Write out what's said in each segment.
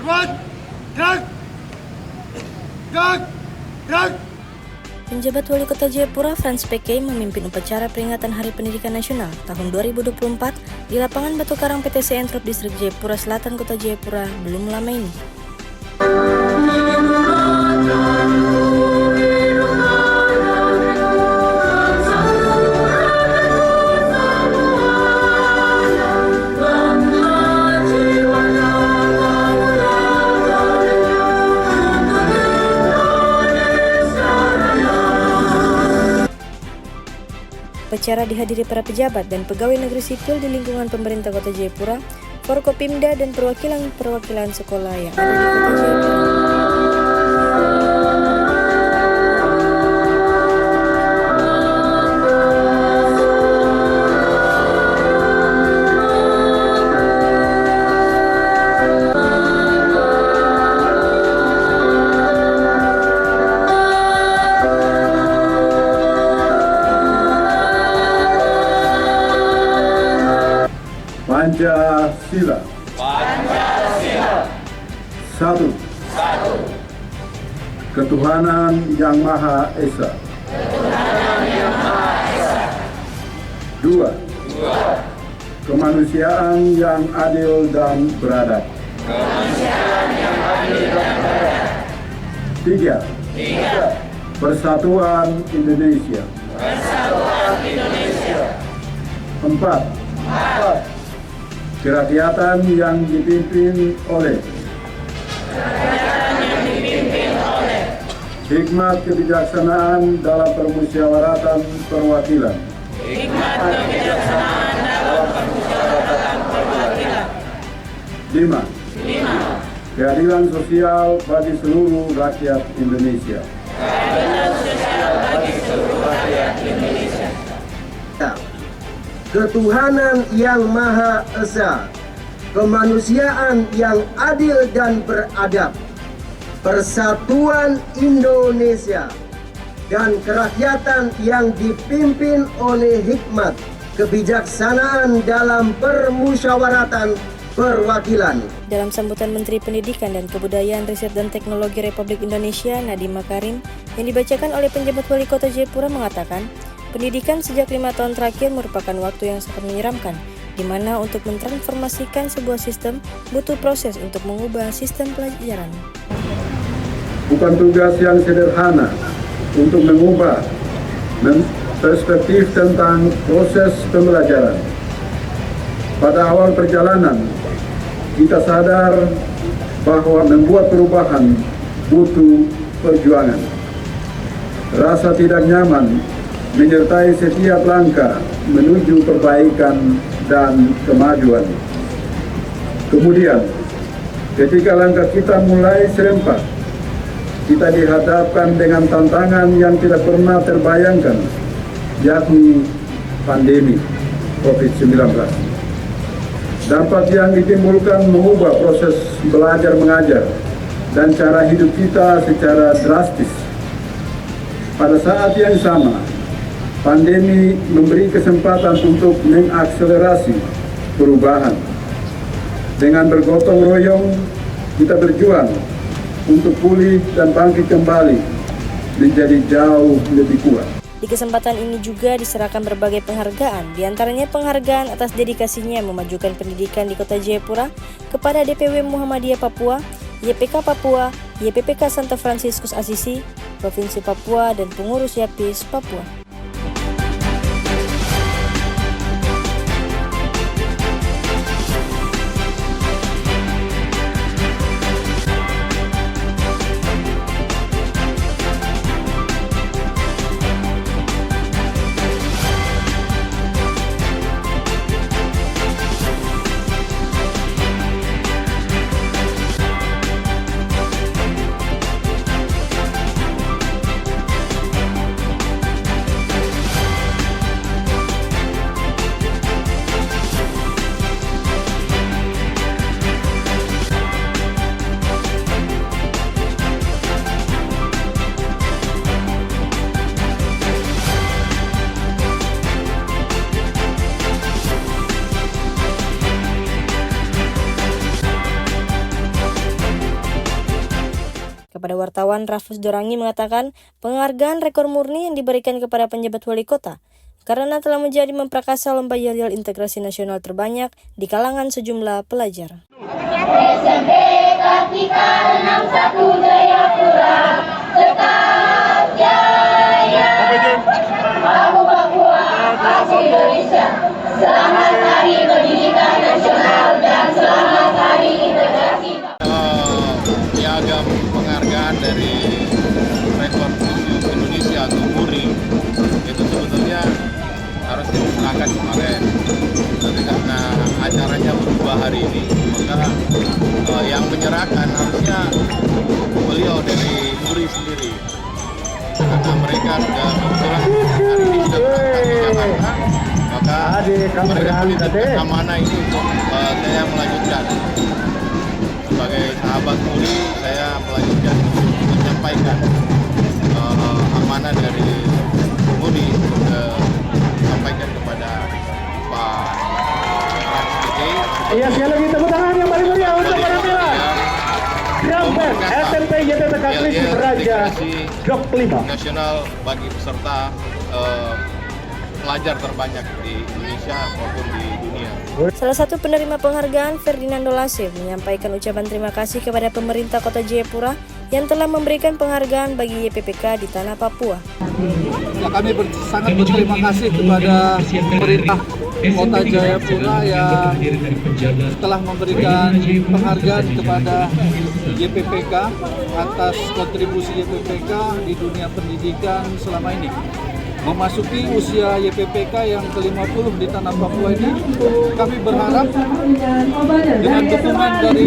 Gerak! Gerak! Gerak! Gerak! Penjabat Wali Kota Jayapura, Frans PK, memimpin upacara peringatan Hari Pendidikan Nasional tahun 2024 di lapangan Batu Karang PTC Entrop Distrik Jayapura Selatan, Kota Jayapura belum lama ini. Upacara dihadiri para pejabat dan pegawai negeri sipil di lingkungan pemerintah Kota Jayapura, Forkopimda, dan perwakilan sekolah yang ada di Kota Jayapura. Pancasila. Pancasila. Satu. Ketuhanan Yang Maha Esa. Dua. Kemanusiaan yang adil dan beradab. Tiga. Persatuan Indonesia. Empat. Kerakyatan yang dipimpin oleh hikmat kebijaksanaan dalam permusyawaratan perwakilan. Lima. Keadilan sosial bagi seluruh rakyat Indonesia. Ketuhanan yang Maha Esa, kemanusiaan yang adil dan beradab, persatuan Indonesia, dan kerakyatan yang dipimpin oleh hikmat kebijaksanaan dalam permusyawaratan perwakilan. Dalam sambutan Menteri Pendidikan dan Kebudayaan, Riset dan Teknologi Republik Indonesia, Nadiem Makarim, yang dibacakan oleh penjabat Wali Kota Jayapura mengatakan, pendidikan sejak 5 tahun terakhir merupakan waktu yang sangat menyeramkan, di mana untuk mentransformasikan sebuah sistem butuh proses untuk mengubah sistem pelajaran. Bukan tugas yang sederhana untuk mengubah perspektif tentang proses pembelajaran. Pada awal perjalanan, kita sadar bahwa membuat perubahan butuh perjuangan. Rasa tidak nyaman menyertai setiap langkah menuju perbaikan dan kemajuan. Kemudian, ketika langkah kita mulai serempak, kita dihadapkan dengan tantangan yang tidak pernah terbayangkan, yakni pandemi COVID-19. Dampak yang ditimbulkan mengubah proses belajar mengajar dan cara hidup kita secara drastis. Pada saat yang sama, pandemi memberi kesempatan untuk mengakselerasi perubahan. Dengan bergotong royong, kita berjuang untuk pulih dan bangkit kembali menjadi jauh lebih kuat. Di kesempatan ini juga diserahkan berbagai penghargaan, diantaranya penghargaan atas dedikasinya memajukan pendidikan di Kota Jayapura kepada DPW Muhammadiyah Papua, YPK Papua, YPPK Santo Fransiskus Asisi, Provinsi Papua, dan pengurus YAPIS Papua. Kepada wartawan, Rafus Dorangi mengatakan penghargaan rekor murni yang diberikan kepada penjabat wali kota karena telah menjadi memprakarsa lomba yel-yel integrasi nasional terbanyak di kalangan sejumlah pelajar. SMP Kartika 61 Jayapura tetap jaya. Aku Papua, aku Indonesia. Selamat Hari Pendidikan Nasional dan selamat Hari Integrasi. Piagam penghargaan dari rekor Indonesia atau MURI itu sebetulnya harus diserahkan kemarin, tapi karena acaranya berubah hari ini, maka yang menyerahkan harusnya beliau dari MURI sendiri, karena mereka sudah kebetulan hari ini sudah berangkat ke Jakarta, maka mereka menitipkan amanah ini untuk saya melanjutkan. Sebagai sahabat MURI, saya melanjutkan menyampaikan amanah dari MURI untuk sampaikan kepada Pak Presiden. Iya, sekali lagi tepuk tangan yang paling meriah untuk para merah. Grampet SMP YPPK Krisi Raja Blok 5 nasional bagi peserta pelajar terbanyak di Indonesia maupun di dunia. Salah satu penerima penghargaan, Ferdinando Lasif, menyampaikan ucapan terima kasih kepada pemerintah Kota Jayapura yang telah memberikan penghargaan bagi YPPK di tanah Papua. Ya, kami sangat berterima kasih kepada pemerintah Kota Jayapura yang telah memberikan penghargaan kepada YPPK atas kontribusi YPPK di dunia pendidikan selama ini. Memasuki usia YPPK yang ke-50 di tanah Papua ini, kami berharap dengan dukungan dari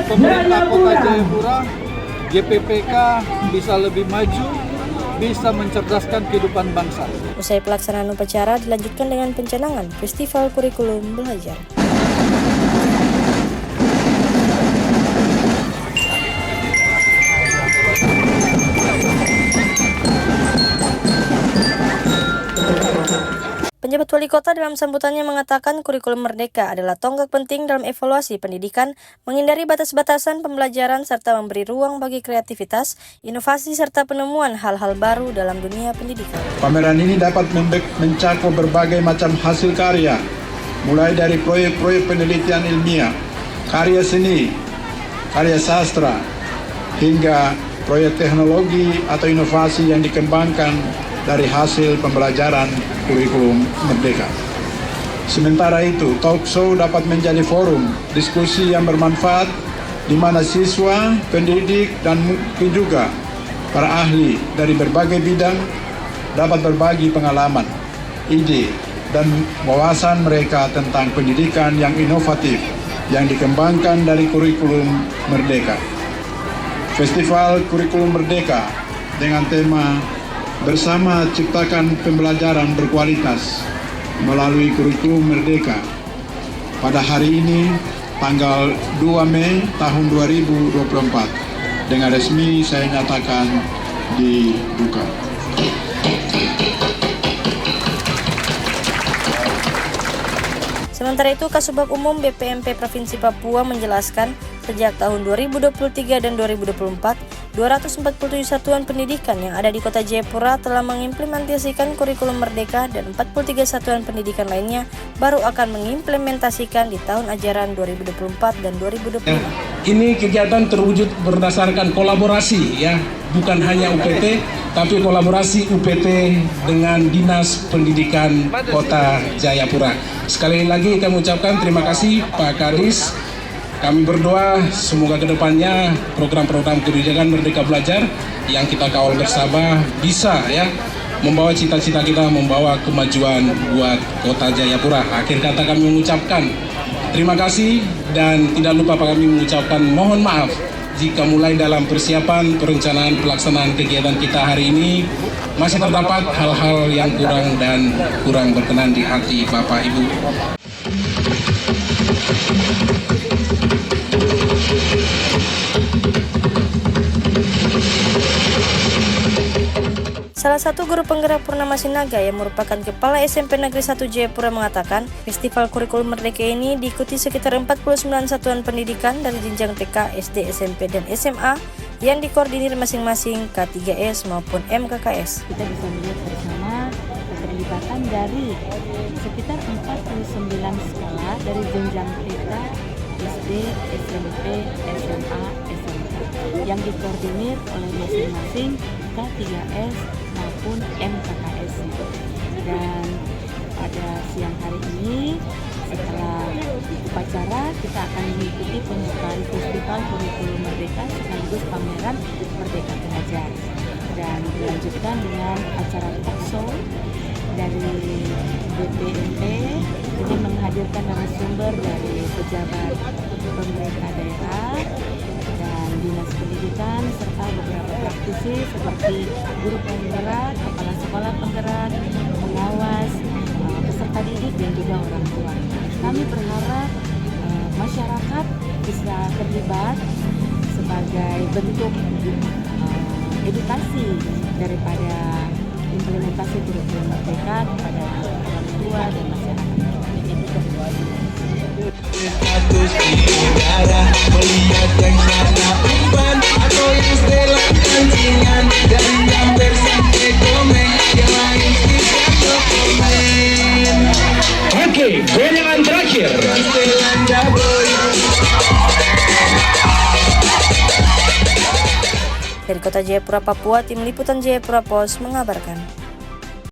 pemerintah Kota Jayapura, YPPK bisa lebih maju, bisa mencerdaskan kehidupan bangsa. Usai pelaksanaan upacara dilanjutkan dengan pencanangan Festival Kurikulum Belajar. Penjabat wali kota dalam sambutannya mengatakan kurikulum merdeka adalah tonggak penting dalam evaluasi pendidikan, menghindari batas-batasan pembelajaran serta memberi ruang bagi kreativitas, inovasi serta penemuan hal-hal baru dalam dunia pendidikan. Pameran ini dapat mencakup berbagai macam hasil karya, mulai dari proyek-proyek penelitian ilmiah, karya seni, karya sastra, hingga proyek teknologi atau inovasi yang dikembangkan dari hasil pembelajaran kurikulum merdeka. Sementara itu, talk show dapat menjadi forum diskusi yang bermanfaat di mana siswa, pendidik, dan mungkin juga para ahli dari berbagai bidang dapat berbagi pengalaman, ide, dan wawasan mereka tentang pendidikan yang inovatif yang dikembangkan dari kurikulum merdeka. Festival Kurikulum Merdeka dengan tema Bersama Ciptakan Pembelajaran Berkualitas melalui Kurikulum Merdeka pada hari ini tanggal 2 Mei tahun 2024 dengan resmi saya nyatakan dibuka. Sementara itu, Kasubag Umum BPMP Provinsi Papua menjelaskan sejak tahun 2023 dan 2024, 247 satuan pendidikan yang ada di Kota Jayapura telah mengimplementasikan kurikulum merdeka dan 43 satuan pendidikan lainnya baru akan mengimplementasikan di tahun ajaran 2024 dan 2025. Ini kegiatan terwujud berdasarkan kolaborasi ya, bukan hanya UPT, tapi kolaborasi UPT dengan Dinas Pendidikan Kota Jayapura. Sekali lagi kami ucapkan terima kasih Pak Kadis. Kami berdoa semoga kedepannya program-program kebijakan Merdeka Belajar yang kita kawal bersama bisa ya membawa cita-cita kita, membawa kemajuan buat Kota Jayapura. Akhir kata kami mengucapkan terima kasih dan tidak lupa kami mengucapkan mohon maaf jika mulai dalam persiapan perencanaan pelaksanaan kegiatan kita hari ini masih terdapat hal-hal yang kurang berkenan di hati Bapak Ibu. Salah satu guru penggerak Purnama Sinaga yang merupakan Kepala SMP Negeri 1 Jayapura mengatakan, Festival Kurikulum Merdeka ini diikuti sekitar 49 satuan pendidikan dari jenjang TK, SD, SMP, dan SMA yang dikoordinir masing-masing K3S maupun MKKS. Kita bisa melihat bersama keterlibatan dari sekitar 49 sekolah dari jenjang TK, SD, SMP, SMA, SMK yang dikoordinir oleh masing-masing K3S maupun MKKS. Dan pada siang hari ini setelah upacara kita akan mengikuti pembukaan festival kurikulum merdeka sekaligus pameran Merdeka Belajar, dan dilanjutkan dengan acara talk show dari BPNP ini menghadirkan narasumber dari pejabat pemerintah daerah dan dinas pendidikan serta beberapa praktisi seperti guru penggerak, kepala sekolah penggerak, pengawas, peserta didik dan juga orang tua. Kami berharap masyarakat bisa terlibat sebagai bentuk edukasi daripada implementasi kurikulum merdeka kepada orang tua dan masyarakat. Status di udara, melihat yang sana umpan atau yang setelah pancingan dan gambar sampai komen yang lain tidak komen. Oke, goyangan terakhir. Dari Kota Jayapura, Papua, Tim Liputan Jayapura Pos mengabarkan.